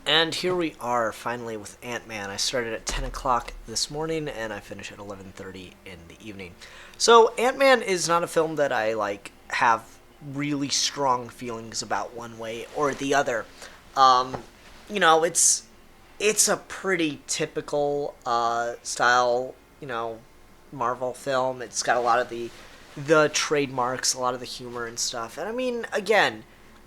And here we are, finally, with Antman. I started at 10 o'clock this morning, and I finish at 11:30 in the evening. So, Antman is not a film that I, have really strong feelings about one way or the other. Um, it's a pretty typical style, Marvel film. It's got a lot of the trademarks, a lot of the humor and stuff. And I mean, again,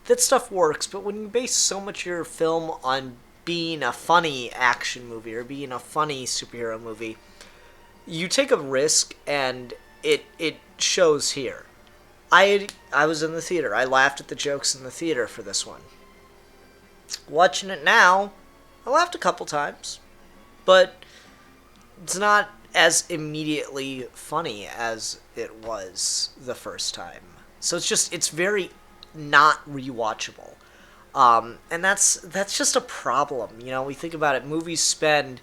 that stuff works, but when you base so much of your film on being a funny action movie or being a funny superhero movie, you take a risk, and it shows here. I was in the theater. I laughed at the jokes in the theater for this one. Watching it now, I laughed a couple times, but it's not as immediately funny as it was the first time. So it's very not rewatchable. And that's just a problem. We think about it. Movies spend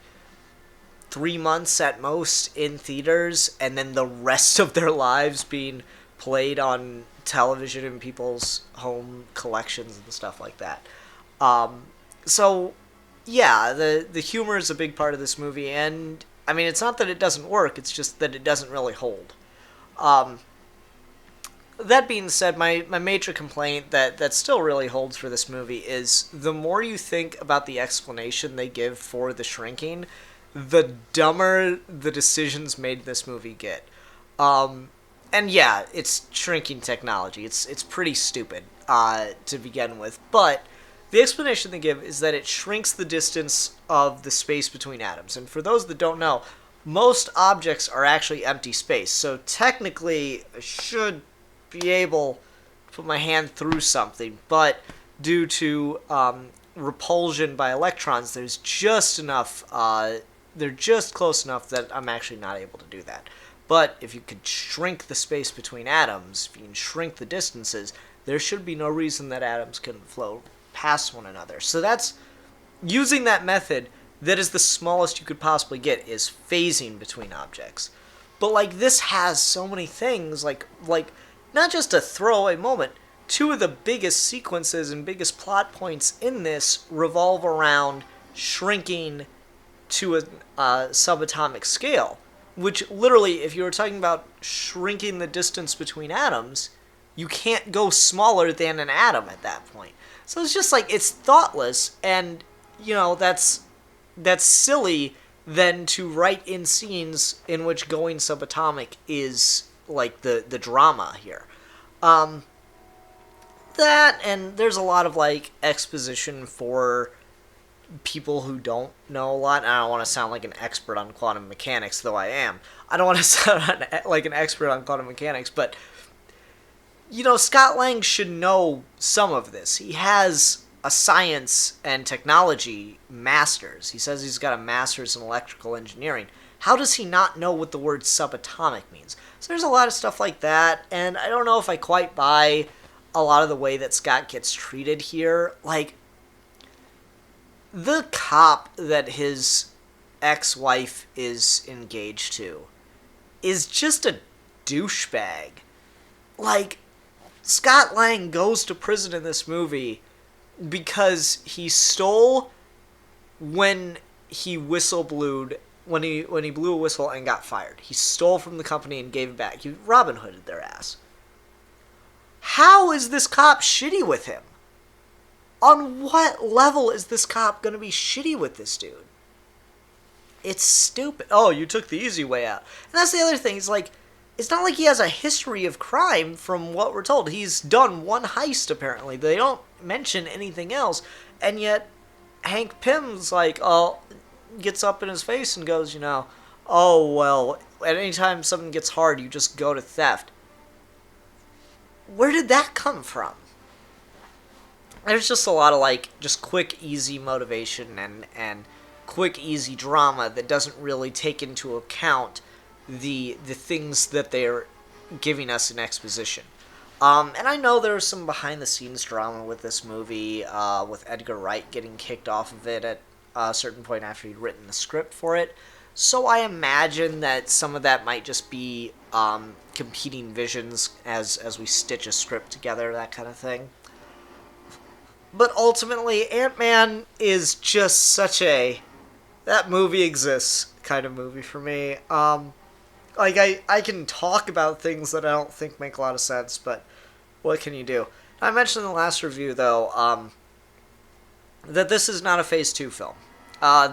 3 months at most in theaters, and then the rest of their lives being played on television in people's home collections and stuff like that. So yeah, the humor is a big part of this movie, and I mean, it's not that it doesn't work; it's just that it doesn't really hold. Um, that being said, my major complaint that still really holds for this movie is the more you think about the explanation they give for the shrinking, the dumber the decisions made in this movie get. And yeah, it's shrinking technology. It's pretty stupid to begin with, but the explanation they give is that it shrinks the distance of the space between atoms. And for those that don't know, most objects are actually empty space. So technically, I should be able to put my hand through something, but due to repulsion by electrons, there's just enough. They're just close enough that I'm actually not able to do that. But if you could shrink the space between atoms, if you can shrink the distances, there should be no reason that atoms couldn't flow past one another. So that's using that method that is the smallest you could possibly get is phasing between objects. But this has so many things like not just a throwaway moment. Two of the biggest sequences and biggest plot points in this revolve around shrinking to a subatomic scale, which literally, if you were talking about shrinking the distance between atoms, you can't go smaller than an atom at that point. So it's just it's thoughtless, and that's silly then to write in scenes in which going subatomic is the drama here. That, and there's a lot of exposition for people who don't know a lot. And I don't want to sound like an expert on quantum mechanics, though I am. I don't want to sound like an expert on quantum mechanics, but Scott Lang should know some of this. He has a science and technology master's. He says he's got a master's in electrical engineering. How does he not know what the word subatomic means? So there's a lot of stuff like that, and I don't know if I quite buy a lot of the way that Scott gets treated here. The cop that his ex-wife is engaged to is just a douchebag. Scott Lang goes to prison in this movie because he stole when he whistleblowed, when he blew a whistle and got fired. He stole from the company and gave it back. He Robin Hooded their ass. How is this cop shitty with him? On what level is this cop going to be shitty with this dude? It's stupid. Oh, you took the easy way out. And that's the other thing. It's not like he has a history of crime from what we're told. He's done one heist, apparently. They don't mention anything else. And yet, Hank Pym's gets up in his face and goes, oh, well, at any time something gets hard, you just go to theft. Where did that come from? There's just a lot of just quick, easy motivation and quick, easy drama that doesn't really take into account the things that they're giving us in exposition. And I know there's some behind-the-scenes drama with this movie, with Edgar Wright getting kicked off of it at a certain point after he'd written the script for it. So I imagine that some of that might just be competing visions as we stitch a script together, that kind of thing. But ultimately, Ant-Man is just such a that movie exists kind of movie for me. Like I can talk about things that I don't think make a lot of sense, but what can you do? I mentioned in the last review though, that this is not a Phase 2 film.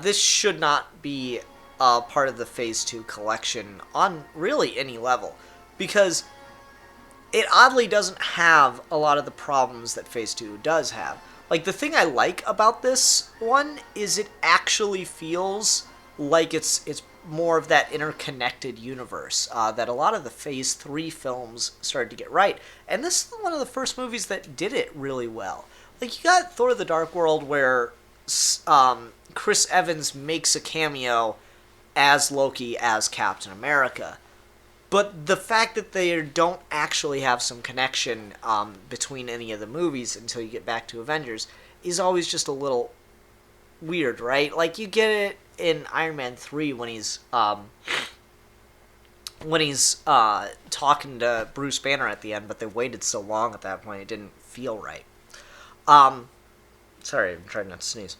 This should not be part of the Phase 2 collection on really any level, because it oddly doesn't have a lot of the problems that Phase 2 does have. Like, the thing I like about this one is it actually feels like it's more of that interconnected universe that a lot of the Phase 3 films started to get right. And this is one of the first movies that did it really well. Like, you got Thor the Dark World where Chris Evans makes a cameo as Loki as Captain America. But the fact that they don't actually have some connection between any of the movies until you get back to Avengers is always just a little weird, right? Like, you get it in Iron Man 3 when he's talking to Bruce Banner at the end, but they waited so long at that point it didn't feel right. Sorry, I'm trying not to sneeze.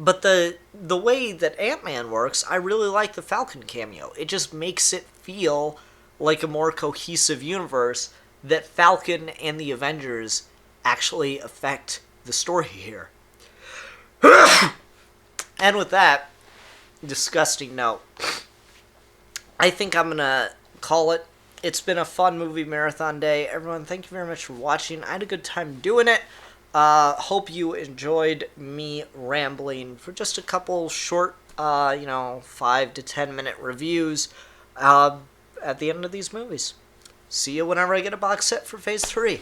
But the way that Ant-Man works, I really like the Falcon cameo. It just makes it feel like a more cohesive universe that Falcon and the Avengers actually affect the story here. And with that disgusting note, I think I'm going to call it. It's been a fun movie marathon day. Everyone, thank you very much for watching. I had a good time doing it. Hope you enjoyed me rambling for just a couple short, 5 to 10 minute reviews at the end of these movies. See you whenever I get a box set for Phase 3.